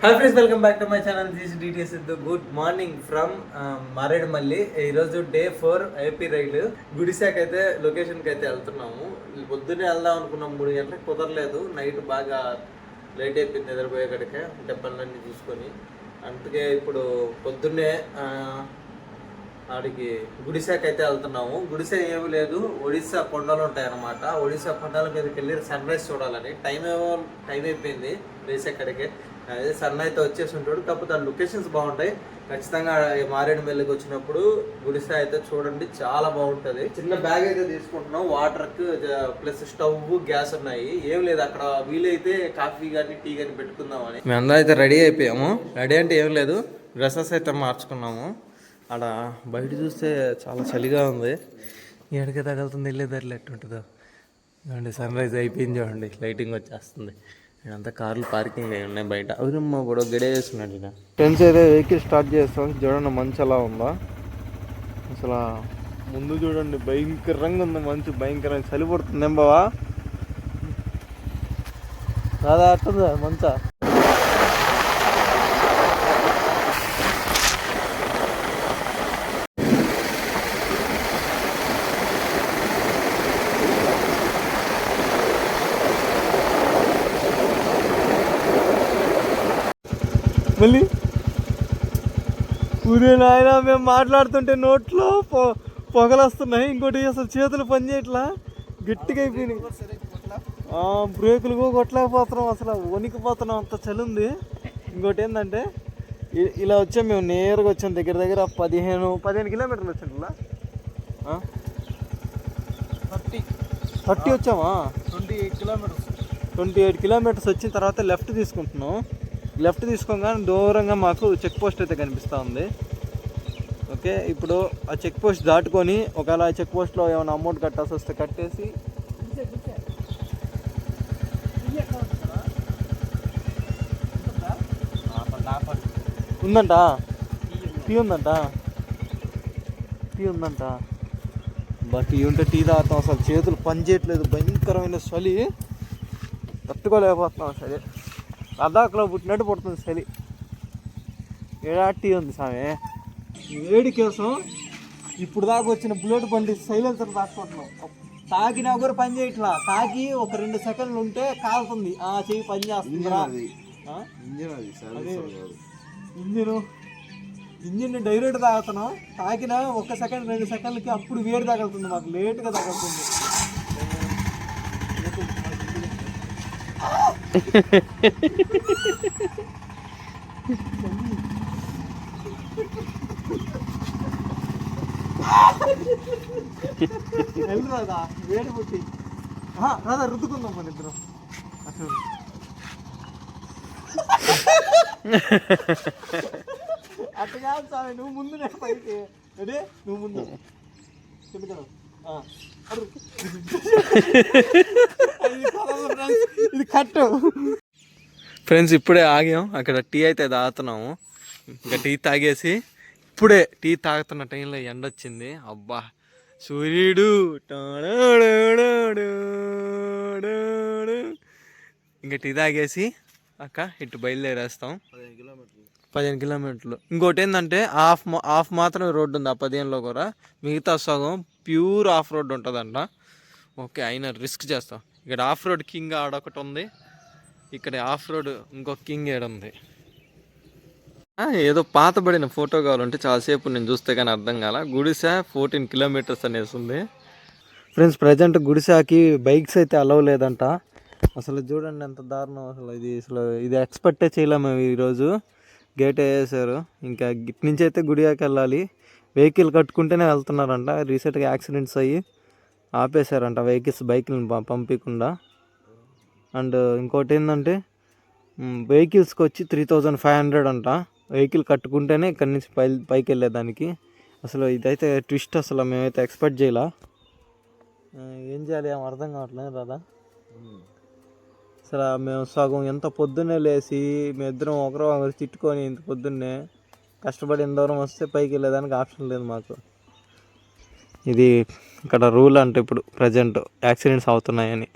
Hi friends, welcome back to my channel. This DTS Siddhu. Good morning from Maredumilli. ఈరోజు day 4 AP ride. గుడిశాఖ అయితే లొకేషన్కి అయితే వెళ్తున్నాము. పొద్దున్నే వెళ్దాం అనుకున్నాం, 3 గంటలకు కుదరలేదు. నైట్ బాగా లేట్ అయిపోయింది నిద్రపోయేకడికే, అంటే పనులన్నీ చూసుకొని. అందుకే ఇప్పుడు పొద్దున్నే ఆడికి గుడిశాఖ అయితే వెళ్తున్నాము. గుడిసె ఏమి లేదు, ఒడిశా కొండలు ఉంటాయన్నమాట. ఒడిశా కొండల మీదకి వెళ్ళి సన్ రైజ్ చూడాలని. టైం అయిపోయింది లేసేక్కడికే. అదే సన్ అయితే వచ్చేసి ఉంటాడు. కాకపోతే ఆ లొకేషన్స్ బాగుంటాయి. ఖచ్చితంగా మారేడుమల్లికి వచ్చినప్పుడు గుడిసె అయితే చూడండి, చాలా బాగుంటుంది. చిన్న బ్యాగ్ అయితే తీసుకుంటున్నాం. వాటర్కి ప్లస్ స్టవ్, గ్యాస్ ఉన్నాయి. ఏం లేదు అక్కడ. వీలైతే కాఫీ కానీ టీ కానీ పెట్టుకుందామని మేము అందరూ అయితే రెడీ అయిపోయాము. రెడీ అంటే ఏం లేదు, డ్రెస్సెస్ అయితే మార్చుకున్నాము. అక్కడ బయట చూస్తే చాలా చలిగా ఉంది. ఎక్కడికి తగులుతుంది వెళ్ళేదారిలో ఎట్టుంటుందో చూడండి. సన్ రైజ్ అయిపోయింది చూడండి, లైటింగ్ వచ్చేస్తుంది. అంతా కార్లు పార్కింగ్ అయి ఉన్నాయి బయట. అవునమ్మా కూడా గడే వేస్తున్నాడు ఇక. ఫ్రెండ్స్ అయితే వెహికల్ స్టార్ట్ చేస్తాం. చూడండి మంచి ఎలా ఉందా అసలు. ముందు చూడండి భయంకరంగా ఉంది మంచు, భయంకరంగా చలి పడుతుంది. ఏం బావా రాదా అట్టుందా మంచా? మళ్ళీ ఊరే నాయన, మేము మాట్లాడుతుంటే నోట్లో పొగలు వస్తున్నాయి. ఇంకోటి అసలు చేతులు పని చేయట్లా, గట్టిగా అయిపోయినాయి. బ్రేకులు కూడా కొట్టలేకపోతున్నాం, అసలు వణికిపోతున్నాం, అంత చలి ఉంది. ఇంకోటి ఏంటంటే ఇలా వచ్చాం మేము, నేరుగా వచ్చాం. దగ్గర దగ్గర 15 కిలోమీటర్లు వచ్చాం. 30 వచ్చామా? 28 కిలోమీటర్స్ వచ్చిన తర్వాత లెఫ్ట్ తీసుకుంటున్నాం. లెఫ్ట్ తీసుకోగానే దూరంగా మాకు చెక్ పోస్ట్ అయితే కనిపిస్తూ ఉంది. ఓకే, ఇప్పుడు ఆ చెక్ పోస్ట్ దాటుకొని ఒకవేళ చెక్ పోస్ట్లో ఏమైనా అమౌంట్ కట్టాల్సి వస్తే కట్టేసి ఉందంట. టీ ఉందంట. బట్ టీ ఉంటే టీ తాగుతాం. అసలు చేతులు పని చేయట్లేదు, భయంకరమైన చలి, తట్టుకోలేకపోతున్నాం. సరే లదాఖ్లో పుట్టినట్టు పుడుతుంది చలి. ఏడాటి ఉంది సామె. వేడి కోసం ఇప్పుడు దాకా వచ్చిన బుల్లెట్ బండి సైలెన్సర్ దాచుకుంటున్నాం. తాకినా కూడా పని చేయట్లా. తాకి ఒక 2 సెకండ్లు ఉంటే కాలుతుంది, చెయ్యి పని చేస్తుంది. ఇంజిన్ డైరెక్ట్ తాగుతున్నాం. తాకినా 1 సెకండ్ 2 సెకండ్లకి అప్పుడు వేడి తగులుతుంది. మాకు లేట్గా తగులుతుంది. రాదా వేడి పుట్టి రాదా రుద్దుకుందాం మన ఇద్దరం. అట్ట కాదు సామి, నువ్వు ముందు నేను పైకి. అదే నువ్వు ముందు చెప్తాను. ఇది కట్టు. ఫ్రెండ్స్ ఇప్పుడే ఆగాం, అక్కడ టీ అయితే తాగుతున్నాము. ఇంకా టీ తాగేసి ఇప్పుడే టీ తాగుతున్న టైంలో ఎండ వచ్చింది. అబ్బా సూర్యుడు. ఇంకా టీ తాగేసి అక్క ఇటు బయలుదేరేస్తాం. 15 కిలోమీటర్లు. ఇంకోటి ఏంటంటే హాఫ్ మాత్రమే రోడ్డు ఉంది ఆ 15లో కూడా. మిగతా సగం ప్యూర్ ఆఫ్ రోడ్ ఉంటుందంట. ఓకే, అయినా రిస్క్ చేస్తాం. ఇక్కడ ఆఫ్ రోడ్ కింగ్ ఆడొకటి ఉంది, ఇక్కడ ఆఫ్ రోడ్ ఇంకొక కింగ్ ఏడుంది. ఏదో పాతబడిన ఫోటో కావాలంటే చాలాసేపు నేను చూస్తే కానీ అర్థం కాల. గుడిసె 14 కిలోమీటర్స్ అనేసి ఉంది. ఫ్రెండ్స్ ప్రజెంట్ గుడిసాకి బైక్స్ అయితే అలవ్ లేదంట. అసలు చూడండి ఎంత దారుణం. ఇది ఎక్స్పెక్టే చేయలేము. ఈరోజు గేట్ వేసేసారు. ఇంకా ఇటు నుంచి అయితే గుడియాకి వెళ్ళాలి. వెహికల్ కట్టుకుంటేనే వెళ్తున్నారంట. రీసెంట్గా యాక్సిడెంట్స్ అయ్యి ఆపేశారంట బైక్లను పంపించకుండా. అండ్ ఇంకోటి ఏంటంటే వెహికల్స్కి వచ్చి 3500 అంట. వెహికల్ కట్టుకుంటేనే ఇక్కడి నుంచి పైకి వెళ్ళేదానికి. అసలు ఇదైతే ట్విస్ట్, అసలు మేమైతే ఎక్స్పెక్ట్ చేయలే. ఏం చేయాలి ఏం అర్థం కావట్లేదు రాదా. అసలు మేము సగం ఎంత పొద్దున్నే లేచి మేమిద్దరం ఒకరు తిట్టుకొని ఇంత పొద్దున్నే కష్టపడి ఎంత దూరం వస్తే పైకి వెళ్ళేదానికి ఆప్షన్ లేదు మాకు. ఇది ఇక్కడ రూల్ అంటే ఇప్పుడు ప్రజెంట్ యాక్సిడెంట్స్ అవుతున్నాయని.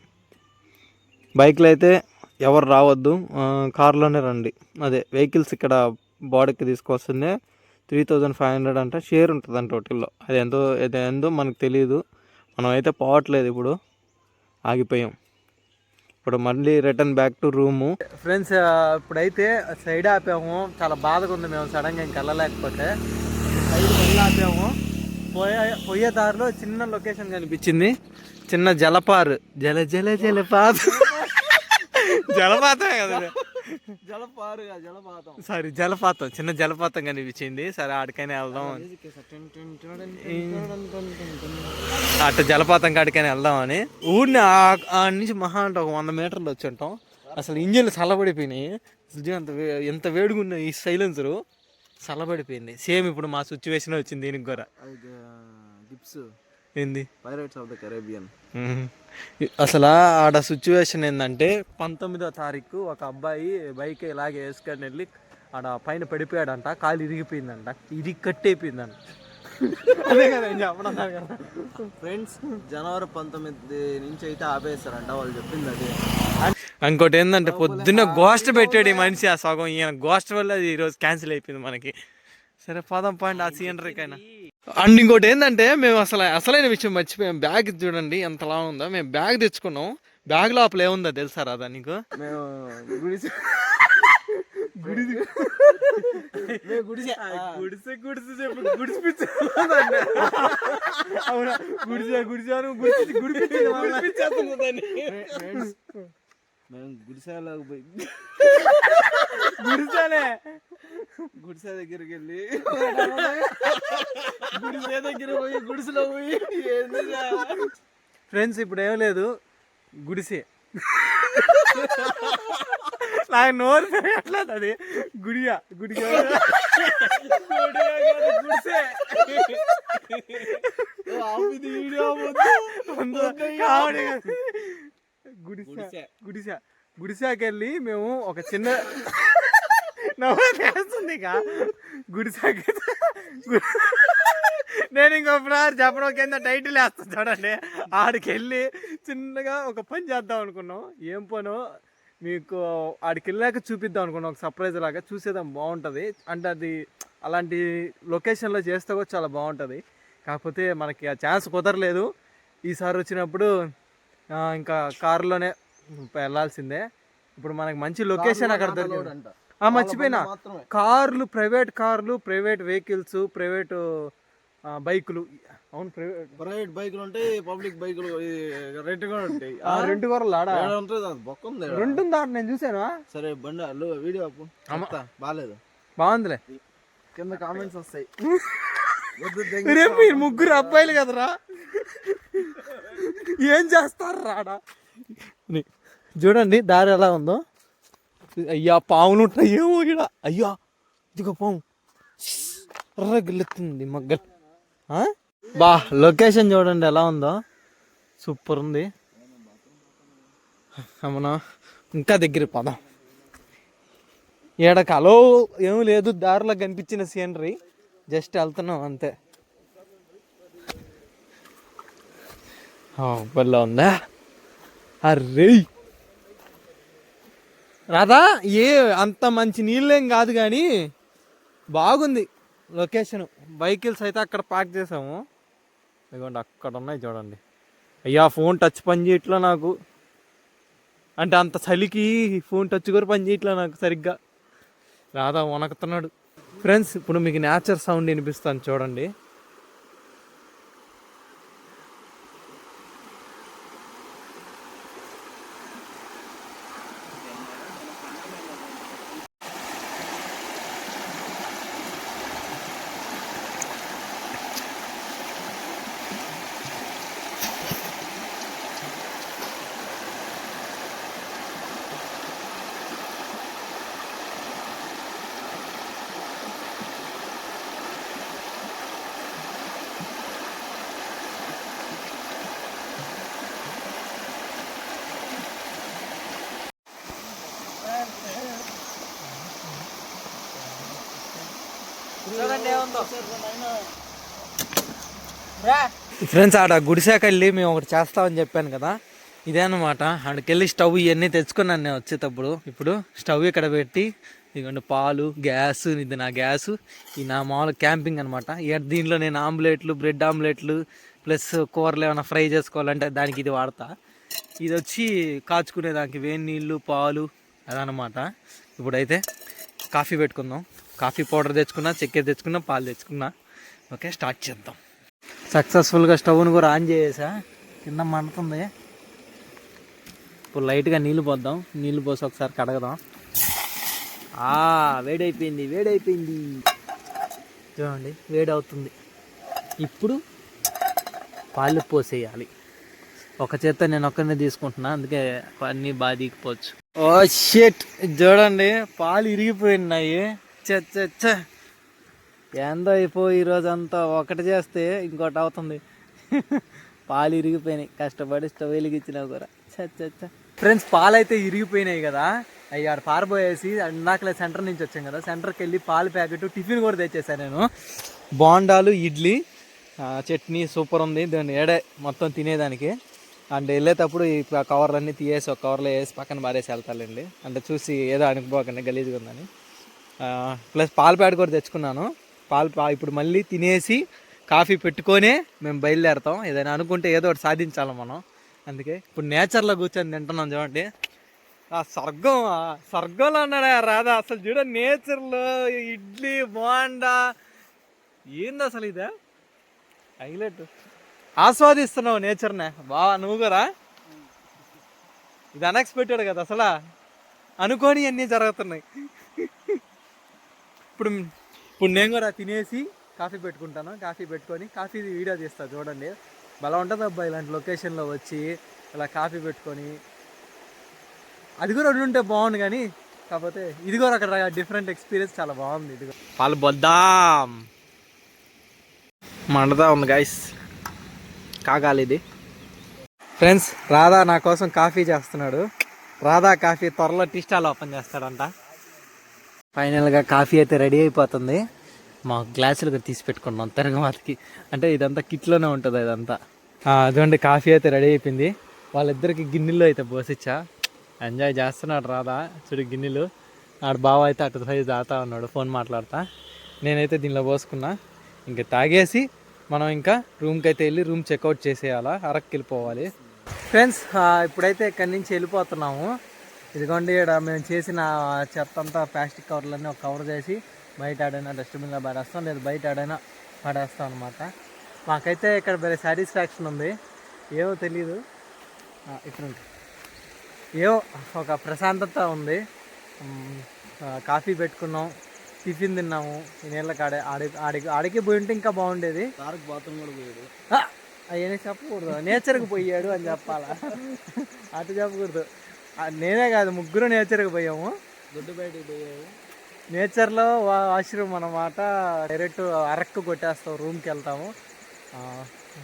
బైక్లో అయితే ఎవరు రావద్దు, కార్లోనే రండి. అదే వెహికల్స్ ఇక్కడ బాడీకి తీసుకొస్తుంది 3500 అంట. షేర్ ఉంటుంది అంట హోటల్లో. అది ఎంతో మనకు తెలియదు. మనం అయితే పోవట్లేదు, ఇప్పుడు ఆగిపోయాం. ఇప్పుడు మళ్ళీ return back to room. Friends ఇప్పుడైతే సైడ్ ఆపాము. చాలా బాధగా ఉంది, మేము సడన్గా ఇంక వెళ్ళలేకపోతే సైడ్ వెళ్ళి ఆపాము. పోయే దారిలో చిన్న లొకేషన్ కనిపించింది, చిన్న జలపారు. జలపాతం కదా, జలపాతం, చిన్న జలపాతం కనిపించింది. సరే ఆడికైనా వెళ్దాం, అట్ట జలపాతం కాడికైనా వెళ్దామని. ఊరిని ఆ నుంచి మహా అంటే ఒక 100 మీటర్లు వచ్చి ఉంటాం. అసలు ఇంజిన్లు చల్లబడిపోయినాయి. ఎంత వేడిగా ఉన్నాయి, ఈ సైలెన్సరు చల్లబడిపోయింది. సేమ్ ఇప్పుడు మా సిచ్యువేషన్ వచ్చింది దీనికి కూడా. ఏంది పైరేట్స్ ఆఫ్ ద కరేబియన్. అసలు ఆడ సిచ్యువేషన్ ఏంటంటే 19వ తారీఖు ఒక అబ్బాయి బైక్ ఇలాగే వేసుకొని వెళ్ళి ఆడ పైన పడిపోయాడంట. కాలు ఇరిగిపోయిందంట, కట్టయిపోయిందంట. అదే కదా చెప్పడం కదా ఫ్రెండ్స్. జనవరి 19 నుంచి అయితే ఆపేస్తారంట వాళ్ళు చెప్పింది అదే. ఇంకోటి ఏంటంటే పొద్దున్న గోస్ట్ పెట్టాడు ఈ మనిషి. ఆ సగం ఈయన గోస్ట్ వల్ల అది ఈరోజు క్యాన్సిల్ అయిపోయింది మనకి. సరే పదం పాయింట్ ఆ సీనరీకైనా. అండ్ ఇంకోటి ఏంటంటే మేము అసలైన విషయం మర్చిపోయాం. బ్యాగ్ చూడండి ఎంతలా ఉందో. మేము బ్యాగ్ తెచ్చుకున్నాం, బ్యాగ్ లోపల ఏముందో తెలుసా రాదా నీకు? మేము గుడిసె గుడిసెలోకి పోయి గుడిసె దగ్గరికి వెళ్ళి గుడిసెలో పోయి ఫ్రెండ్స్ ఇప్పుడు ఏం లేదు, గుడిసె. నాకు నోరు పెరగట్లేదు. అది గుడియా గుడిసె గుడిసాకి వెళ్ళి మేము ఒక చిన్న నవ్వుతుంది. గుడిసాకి నేను ఇంకొక చెప్పడం కింద టైటిల్ వేస్తాను చూడండి. ఆడికి వెళ్ళి చిన్నగా ఒక పని చేద్దాం అనుకున్నాం. ఏం పనో మీకు ఆడికి వెళ్ళాక చూపిద్దాం అనుకున్నాం, ఒక సర్ప్రైజ్ లాగా. చూసేదాం బాగుంటుంది అంటే అది అలాంటి లొకేషన్లో చేస్తే కూడా చాలా బాగుంటుంది. కాకపోతే మనకి ఆ ఛాన్స్ కుదరలేదు. ఈసారి వచ్చినప్పుడు ఇంకా కారులోనే వెళ్ళాల్సిందే. ఇప్పుడు మనకి మంచి లొకేషన్ అక్కడ దొరికింది. మర్చిపోయినా, కార్లు, ప్రైవేట్ వెహికల్స్, ప్రైవేటు బైకులు. అవును, ప్రైవేట్ బైకులు ఉంటాయి, పబ్లిక్ బైకులు రెంట్ కూడా ఉంటాయి. రెంట్ కూడా రెండు ఉందా నేను చూసాను. సరే బండి వీడియో బాగాలేదు, బాగుందిలే, కింద కామెంట్స్ వస్తాయి. రేపు మీరు ముగ్గురు అబ్బాయిలు కదరా, ఏం చేస్తారు రాడా? చూడండి దారి ఎలా ఉందో. అయ్యా పాములు ఉంటాయి ఏమో ఇక్కడ. అయ్యా ఇదిగో పాము గిల్లుతుంది మగ్గ. బా లొకేషన్ చూడండి ఎలా ఉందో, సూపర్ ఉంది. అవునా, ఇంకా దగ్గర పదం. ఏడకలో ఏం లేదు, దారిలో కనిపించిన సీనరీ జస్ట్ వెళ్తున్నాం అంతే. బల్ల ఉందా? అర్రే రాదా, అంత మంచి నీళ్ళేం కాదు కానీ బాగుంది లొకేషన్. వెహికల్స్ అయితే అక్కడ పార్క్ చేసాము. ఇదిగోండి అక్కడ ఉన్నాయి చూడండి. అయ్యా ఫోన్ టచ్ పని చేయట్లా నాకు, అంటే అంత చలికి ఫోన్ టచ్ కూడా పని చేయట్లా నాకు సరిగ్గా. రాదా వణకుతున్నాడు. ఫ్రెండ్స్ ఇప్పుడు మీకు నేచర్ సౌండ్ వినిపిస్తాను చూడండి. ఫ్రెండ్స్ ఆడ గుడిసాకి వెళ్ళి మేము ఒకటి చేస్తామని చెప్పాను కదా, ఇదే అనమాట. అక్కడికెళ్ళి స్టవ్ ఇవన్నీ తెచ్చుకున్నాను నేను వచ్చేటప్పుడు. ఇప్పుడు స్టవ్ ఇక్కడ పెట్టి ఇదిగోండి పాలు, గ్యాస్, ఇది నా గ్యాసు, ఈ నా మామూలు క్యాంపింగ్ అనమాట. దీంట్లో నేను ఆమ్లెట్లు, బ్రెడ్ ఆమ్లెట్లు ప్లస్ కూరలు ఏమైనా ఫ్రై చేసుకోవాలంటే దానికి ఇది వాడతా. ఇది వచ్చి కాచుకునే దానికి వేడి నీళ్ళు, పాలు అదనమాట. ఇప్పుడైతే కాఫీ పెట్టుకుందాం. కాఫీ పౌడర్ తెచ్చుకున్నా, చక్కెర తెచ్చుకున్నా, పాలు తెచ్చుకున్నా. ఓకే, స్టార్ట్ చేద్దాం. సక్సెస్ఫుల్గా స్టవ్ను కూడా ఆన్ చేసా. కింద మండుతుంది. ఇప్పుడు లైట్గా నీళ్ళు పోద్దాం. నీళ్ళు పోసి ఒకసారి కడగదాం. వేడైపోయింది, వేడైపోయింది చూడండి, వేడి అవుతుంది. ఇప్పుడు పాలు పోసేయాలి. ఒక చేత్తో నేను ఒక్కరినే తీసుకుంటున్నా, అందుకే అన్నీ బాగా దిగిపోవచ్చు. ఓ షిట్, చూడండి పాలు ఇరిగిపోయినాయి. చచ్చ ఏందో అయిపోయి ఈరోజు అంతా ఒకటి చేస్తే ఇంకోటి అవుతుంది. పాలు ఇరిగిపోయినాయి, కష్టపడి స్టవ్ వెలిగించినా కూడా. చచ్చ ఫ్రెండ్స్, పాలు అయితే ఇరిగిపోయినాయి కదా, అవి ఆడ పారబోయేసి ఇందాకలే సెంటర్ నుంచి వచ్చాం కదా, సెంటర్కి వెళ్ళి పాలు ప్యాకెట్, టిఫిన్ కూడా తెచ్చేసాను నేను. బోండాలు, ఇడ్లీ, చట్నీ సూపర్ ఉంది. దాన్ని ఏడే మొత్తం తినేదానికి. అంటే వెళ్ళేటప్పుడు ఈ కవర్లన్నీ తీసేసి ఒక కవర్లో వేసి పక్కన పారేసి వెళ్తానండి. అంటే చూసి ఏదో అనుకోకుండా గలీజ్గా ఉందని. ప్లస్ పాల ప్యాకెట్ కూడా తెచ్చుకున్నాను. ఇప్పుడు మళ్ళీ తినేసి కాఫీ పెట్టుకొనే మేము బయలుదేరుతాం. ఏదైనా అనుకుంటే ఏదో ఒకటి సాధించాలి మనం. అందుకే ఇప్పుడు నేచర్లో కూర్చొని తింటున్నాం. చూడండి, స్వర్గంలో ఉన్నాడా రాదా అసలు. చూడ నేచర్లో ఇడ్లీ, బోండా, ఏంది అసలు ఇదే హైలైట్. ఆస్వాదిస్తున్నావు నేచర్నే బావా, నువ్వు కూడా. ఇది అన్ఎక్స్పెక్టెడ్ కదా అసలు, అనుకోని అన్నీ జరుగుతున్నాయి. ఇప్పుడు నేను కూడా తినేసి కాఫీ పెట్టుకుంటాను. కాఫీ పెట్టుకొని కాఫీ వీడియో తీస్తాను. చూడండి భలే ఉంటుంది అబ్బా ఇలాంటి లొకేషన్లో వచ్చి ఇలా కాఫీ పెట్టుకొని. అది కూడా ఉంటే బాగుండు, కానీ కాకపోతే ఇది కూడా అక్కడ డిఫరెంట్ ఎక్స్పీరియన్స్, చాలా బాగుంది. ఇది కూడా పాలు బొద్దాం మండదా ఉంది గైస్, కాగాలి ఇది. ఫ్రెండ్స్, రాధా నా కోసం కాఫీ చేస్తున్నాడు. రాధా కాఫీ త్వరలో టీ స్టాల్ ఓపెన్ చేస్తాడంట. ఫైనల్గా కాఫీ అయితే రెడీ అయిపోతుంది. మా గ్లాసులు తీసి పెట్టుకున్నాం తిరగమాతకి. అంటే ఇదంతా కిట్లోనే ఉంటుంది ఇదంతా. అదండి, కాఫీ అయితే రెడీ అయిపోయింది. వాళ్ళిద్దరికి గిన్నెల్లో అయితే పోసిచ్చా. ఎంజాయ్ చేస్తున్నాడు రాధా. చూడు గిన్నెలు. ఆడు బావ అయితే అటు సైజ్ తాగుతా ఉన్నాడు, ఫోన్ మాట్లాడతా. నేనైతే దీనిలో పోసుకున్నా. ఇంకా తాగేసి మనం ఇంకా రూమ్కి అయితే వెళ్ళి రూమ్ చెక్అవుట్ చేసేయాలా, అరక్కి వెళ్ళిపోవాలి. ఫ్రెండ్స్, ఇప్పుడైతే ఇక్కడి నుంచి వెళ్ళిపోతున్నాము. ఇదిగోండి, ఇక్కడ మేము చేసిన చెత్త అంతా ప్లాస్టిక్ కవర్లన్నీ ఒక కవర్ చేసి బయట ఆడైనా డస్ట్బిన్లో పడేస్తాం, లేదా బయట ఆడైనా పడేస్తాం అనమాట. మాకైతే ఇక్కడ వేరే సాటిస్ఫాక్షన్ ఉంది. ఏమో తెలీదు, ఇక్కడ ఏమో ఒక ప్రశాంతత ఉంది. కాఫీ పెట్టుకున్నాం, టిఫిన్ తిన్నాము. ఈ నీళ్ళ కాడే ఆడికి పోయి ఉంటే ఇంకా బాగుండేది. బాత్రూమ్ కూడా పోయాడు, అవన్నీ చెప్పకూడదు. నేచర్కి పోయాడు అని చెప్పాలా, అటు చెప్పకూడదు. నేనే కాదు, ముగ్గురు నేచర్కి పోయాము. దొడ్డు బయటకు పోయాము. నేచర్లో వాష్రూమ్ అన్నమాట. డైరెక్ట్ అరక్కు కొట్టేస్తాం, రూమ్కి వెళ్తాము.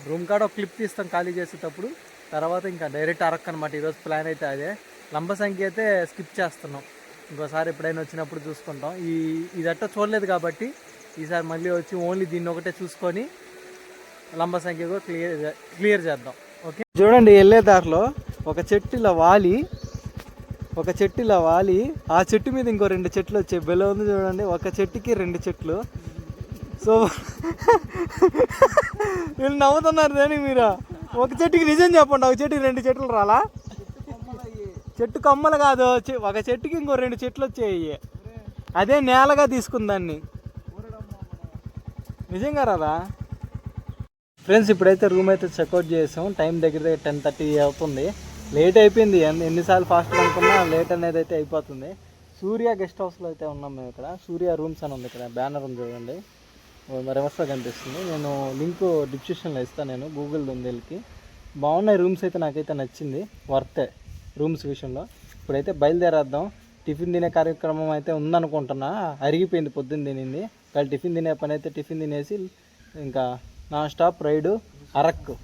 రూమ్ కాడ ఒక క్లిప్ తీస్తాం ఖాళీ చేసేటప్పుడు. తర్వాత ఇంకా డైరెక్ట్ అరక్కు అనమాట. ఈరోజు ప్లాన్ అయితే అదే. లంబసంగి అయితే స్కిప్ చేస్తున్నాం. ఇంకోసారి ఎప్పుడైనా వచ్చినప్పుడు చూసుకుంటాం. ఇదట్ట చూడలేదు కాబట్టి ఈసారి మళ్ళీ వచ్చి ఓన్లీ దీన్ని ఒకటే చూసుకొని లంబసంగి కూడా క్లియర్ చేద్దాం. ఓకే, చూడండి వెళ్ళే దారిలో ఒక చెట్టు ఇలా వాలి ఆ చెట్టు మీద ఇంకో 2 చెట్లు వచ్చాయి. బెల్ల ఉంది చూడండి, ఒక చెట్టుకి 2 చెట్లు. సో వీళ్ళు నవ్వుతున్నారు కానీ మీరు ఒక చెట్టుకి నిజం చెప్పండి, ఒక చెట్టుకి 2 చెట్లు రాలా? చెట్టు కొమ్మలు కాదు, ఒక చెట్టుకి ఇంకో 2 చెట్లు వచ్చాయి. అదే నేలగా తీసుకుందాన్ని. నిజంగా రాదా? ఫ్రెండ్స్, ఇప్పుడైతే రూమ్ అయితే చెక్అవుట్ చేసాం. టైం దగ్గర 10:30 అవుతుంది. లేట్ అయిపోయింది. ఎన్నిసార్లు ఫాస్ట్గా అనుకున్నా లేట్ అనేది అయితే అయిపోతుంది. సూర్య గెస్ట్ హౌస్లో అయితే ఉన్నాం మేము. ఇక్కడ సూర్య రూమ్స్ అని ఉంది, ఇక్కడ బ్యానర్ ఉంది చూడండి, రివర్స్లో కనిపిస్తుంది. నేను లింక్ డిస్క్రిప్షన్లో ఇస్తాను, నేను గూగుల్ ఉంది వెళ్ళి. బాగున్నాయి రూమ్స్ అయితే, నాకైతే నచ్చింది, వర్తే రూమ్స్ విషయంలో. ఇప్పుడైతే బయలుదేరేద్దాం. టిఫిన్ తినే కార్యక్రమం అయితే ఉందనుకుంటున్నా. అరిగిపోయింది పొద్దున్న తినింది. కానీ టిఫిన్ తినే పని అయితే టిఫిన్ తినేసి ఇంకా నాన్ స్టాప్ రైడు అరక్కు.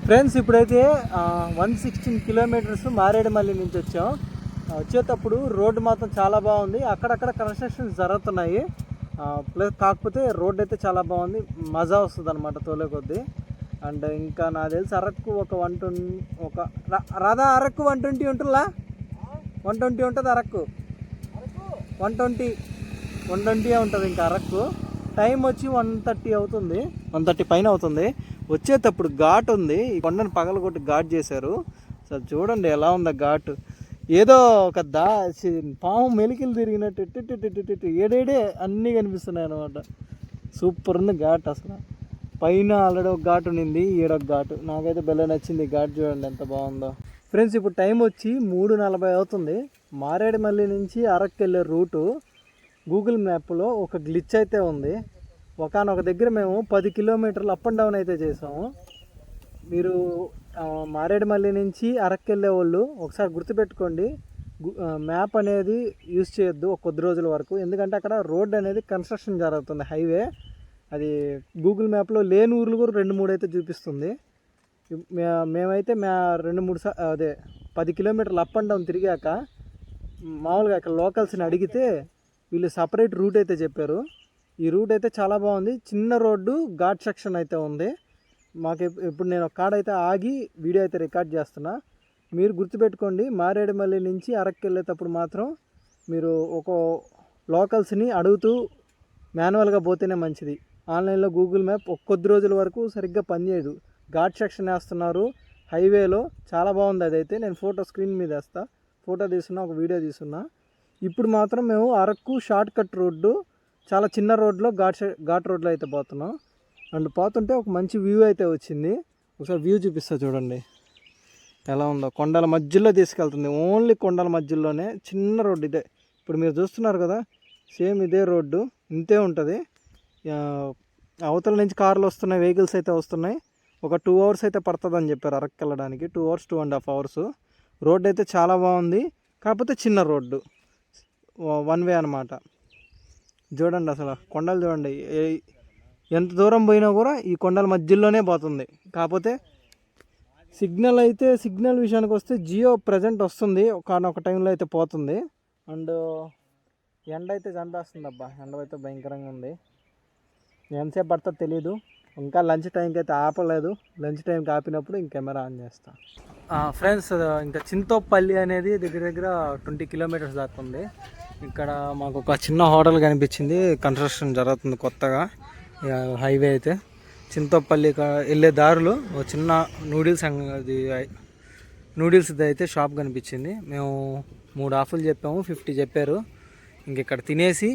ఫ్రెండ్స్, ఇప్పుడైతే 116 కిలోమీటర్స్ మారేడుమల్లి నుంచి వచ్చాం. వచ్చేటప్పుడు రోడ్డు మాత్రం చాలా బాగుంది, అక్కడక్కడ కన్స్ట్రక్షన్స్ జరుగుతున్నాయి. ప్లస్ కాకపోతే రోడ్ అయితే చాలా బాగుంది, మజా వస్తుంది అనమాట తోలే కొద్దీ. అండ్ ఇంకా నాకు తెలిసి అరకు ఒక 120 రాధా అరకు 120 ఉంటుందా? 120 ఉంటుంది అరకు, 120 ఉంటుంది ఇంకా అరకు. టైం వచ్చి 1:30 అవుతుంది, 1:30 పైన అవుతుంది. వచ్చేటప్పుడు ఘాట్ ఉంది, ఈ కొండను పగలగొట్టి ఘాట్ చేశారు. సార్ చూడండి ఎలా ఉందా ఘాటు, ఏదో ఒక పాము మెలికలు తిరిగినట్టు ఏడేడే అన్నీ కనిపిస్తున్నాయి అనమాట. సూపర్ ఉంది ఘాట్ అసలు. పైన ఆల్రెడీ ఒక ఘాట్ ఉండింది, ఈడొక ఘాటు. నాకైతే భలే నచ్చింది ఘాట్, చూడండి ఎంత బాగుందో. ఫ్రెండ్స్ ఇప్పుడు టైం వచ్చి 3:40 అవుతుంది. మారేడుమల్లి నుంచి అరకు వెళ్ళే రూటు గూగుల్ మ్యాప్లో ఒక గ్లిచ్ అయితే ఉంది. ఒకనొక దగ్గర మేము 10 కిలోమీటర్లు అప్ అండ్ డౌన్ అయితే చేసాము. మీరు మారేడుమల్లి నుంచి అరకు వెళ్ళే వాళ్ళు ఒకసారి గుర్తుపెట్టుకోండి, మ్యాప్ అనేది యూజ్ చేయొద్దు ఒక కొద్ది రోజుల వరకు. ఎందుకంటే అక్కడ రోడ్ అనేది కన్స్ట్రక్షన్ జరుగుతుంది, హైవే. అది గూగుల్ మ్యాప్లో లేని ఊర్లు కూడా 2-3 అయితే చూపిస్తుంది. మేమైతే 10 కిలోమీటర్లు అప్ అండ్ డౌన్ తిరిగాక మామూలుగా అక్కడ లోకల్స్ని అడిగితే వీళ్ళు సపరేట్ రూట్ అయితే చెప్పారు. ఈ రూట్ అయితే చాలా బాగుంది, చిన్న రోడ్డు, ఘాట్ సెక్షన్ అయితే ఉంది. మాకు ఇప్పుడు నేను ఒక కాడ అయితే ఆగి వీడియో అయితే రికార్డ్ చేస్తున్నా. మీరు గుర్తుపెట్టుకోండి, మారేడుమల్లి నుంచి అరకు వెళ్ళేటప్పుడు మాత్రం మీరు ఒక లోకల్స్ని అడుగుతూ మాన్యువల్గా పోతేనే మంచిది. ఆన్లైన్లో గూగుల్ మ్యాప్ కొద్ది రోజుల వరకు సరిగ్గా పనిచేయదు. ఘాట్ సెక్షన్ వేస్తున్నారు హైవేలో, చాలా బాగుంది. అదైతే నేను ఫోటో స్క్రీన్ మీద వేస్తా, ఫోటో తీసుకున్నా, ఒక వీడియో తీసుకున్నా. ఇప్పుడు మాత్రం మేము అరకు షార్ట్ కట్ రోడ్డు, చాలా చిన్న రోడ్లో ఘాట్ రోడ్లో అయితే పోతున్నాం. అండ్ పోతుంటే ఒక మంచి వ్యూ అయితే వచ్చింది. ఒకసారి వ్యూ చూపిస్తా చూడండి ఎలా ఉందో. కొండల మధ్యలో తీసుకెళ్తుంది, ఓన్లీ కొండల మధ్యలోనే చిన్న రోడ్డు ఇదే. ఇప్పుడు మీరు చూస్తున్నారు కదా, సేమ్ ఇదే రోడ్డు, ఇంతే ఉంటుంది. అవతల నుంచి కార్లు వస్తున్నాయి, వెహికల్స్ అయితే వస్తున్నాయి. ఒక 2 hours అయితే పడుతుంది అని చెప్పారు అరకు వెళ్ళడానికి, 2 hours 2.5 hours. రోడ్డు అయితే చాలా బాగుంది, కాకపోతే చిన్న రోడ్డు, 1 way అనమాట. చూడండి అసలు కొండలు చూడండి, ఎంత దూరం పోయినా కూడా ఈ కొండల మధ్యలోనే పోతుంది. కాకపోతే సిగ్నల్ విషయానికి వస్తే జియో ప్రజెంట్ వస్తుంది, ఒకనొక టైంలో అయితే పోతుంది. అండ్ ఎండ అయితే చంపేస్తుంది అబ్బా, ఎండ అయితే భయంకరంగా ఉంది. ఎంతసేపు పడుతుందో తెలీదు. ఇంకా లంచ్ టైంకి అయితే ఆపలేదు, లంచ్ టైంకి ఆపినప్పుడు ఇంక కెమెరా ఆన్ చేస్తా. ఫ్రెండ్స్ ఇంకా చింతోపల్లి అనేది దగ్గర 20 kilometers దాకా ఉంది. ఇక్కడ మాకు ఒక చిన్న హోటల్ కనిపించింది, కన్స్ట్రక్షన్ జరుగుతుంది కొత్తగా. హైవే అయితే చింతోపల్లి వెళ్ళే దారిలో ఒక చిన్న నూడిల్స్ అయితే షాప్ కనిపించింది. మేము 3 ఆఫర్లు చెప్పాము, 50 చెప్పారు. ఇంక ఇక్కడ తినేసి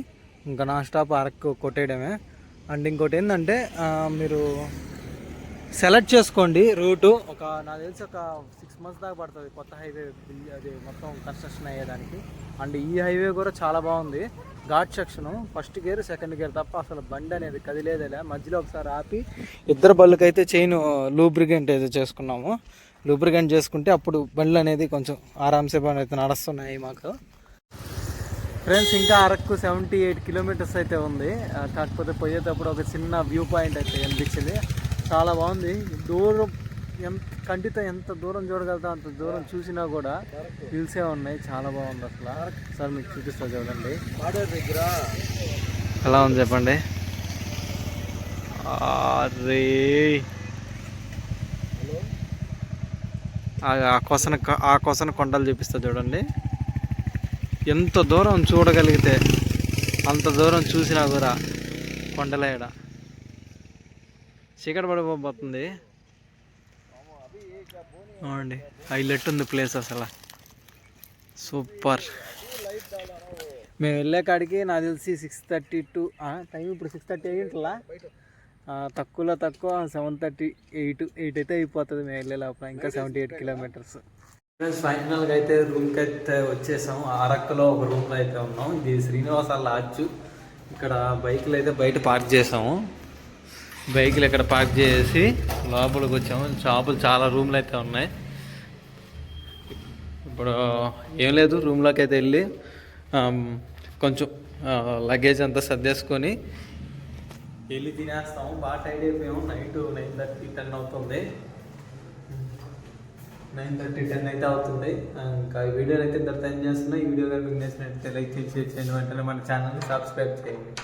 ఇంకా నాన్ స్టాప్ అరకు కొట్టేయడమే. అండ్ ఇంకోటి ఏంటంటే మీరు సెలెక్ట్ చేసుకోండి రూటు. నాకు తెలిసి ఒక 6 months దాకా పడుతుంది కొత్త హైవే అది మొత్తం కన్స్ట్రక్షన్ అయ్యేదానికి. అండ్ ఈ హైవే కూడా చాలా బాగుంది, ghat section, first gear second gear తప్ప అసలు బండి అనేది కదిలేదేలే. మధ్యలో ఒకసారి ఆపి ఇద్దరు బళ్ళకైతే చైన్ లూబ్రికెంట్ అయితే చేసుకున్నాము. లూబ్రికెంట్ చేసుకుంటే అప్పుడు బండ్లు అనేది కొంచెం ఆరామ్సే బండి అయితే నడుస్తున్నాయి మాకు. ఫ్రెండ్స్ ఇంకా అరకు 78 kilometers అయితే ఉంది. కాకపోతే పోయేటప్పుడు ఒక చిన్న వ్యూ పాయింట్ అయితే అనిపించింది, చాలా బాగుంది. దూరం కంటితో ఎంత దూరం చూడగలుగుతా అంత దూరం చూసినా కూడా హిల్సే ఉన్నాయి, చాలా బాగుంది అసలు. సార్ మీకు చూపిస్తా చూడండి ఎలా ఉంది చెప్పండి. అరే ఆ కోసన కొండలు చూపిస్తా చూడండి. ఎంత దూరం చూడగలిగితే అంత దూరం చూసినా కూడా కొండలేడ చీకటి పడిపోతుంది. అవునండి, హైలైట్ ఉంది ప్లేస్ అసలు, సూపర్. మేము వెళ్ళే కాడికి నాకు తెలిసి 6:32 టైం, ఇప్పుడు 6:30 అయ్యింట్లా, తక్కువలో తక్కువ 7:38 అయితే అయిపోతుంది మేము వెళ్ళే లోపల. ఇంకా 78 kilometers. ఫైనల్గా అయితే రూమ్కి అయితే వచ్చేసాము. అరకులో ఒక రూమ్లో అయితే ఉన్నాం. ఇది శ్రీనివాస లాడ్జ్. ఇక్కడ బైకులు అయితే బయట పార్క్ చేసాము. బైకులు ఇక్కడ పార్క్ చేసి లోపలికి వచ్చాము. షాపులు చాలా రూమ్లు అయితే ఉన్నాయి. ఇప్పుడు ఏం లేదు, రూమ్లోకి అయితే వెళ్ళి కొంచెం లగేజ్ అంతా సర్దేసుకొని వెళ్ళి తినేస్తాము. బాగా టైడ్ అయిపోయాము. నైట్ 9:30 10 అవుతుంది. 9:30 10 అయితే అవుతుంది. ఇంకా ఈ వీడియోని అయితే ఇంత టైం చేస్తున్నా. ఈ వీడియో కానీ మీకు నచ్చినట్లయితే లైక్ చేసి వెంటనే మన ఛానల్ని సబ్స్క్రైబ్ చేయండి.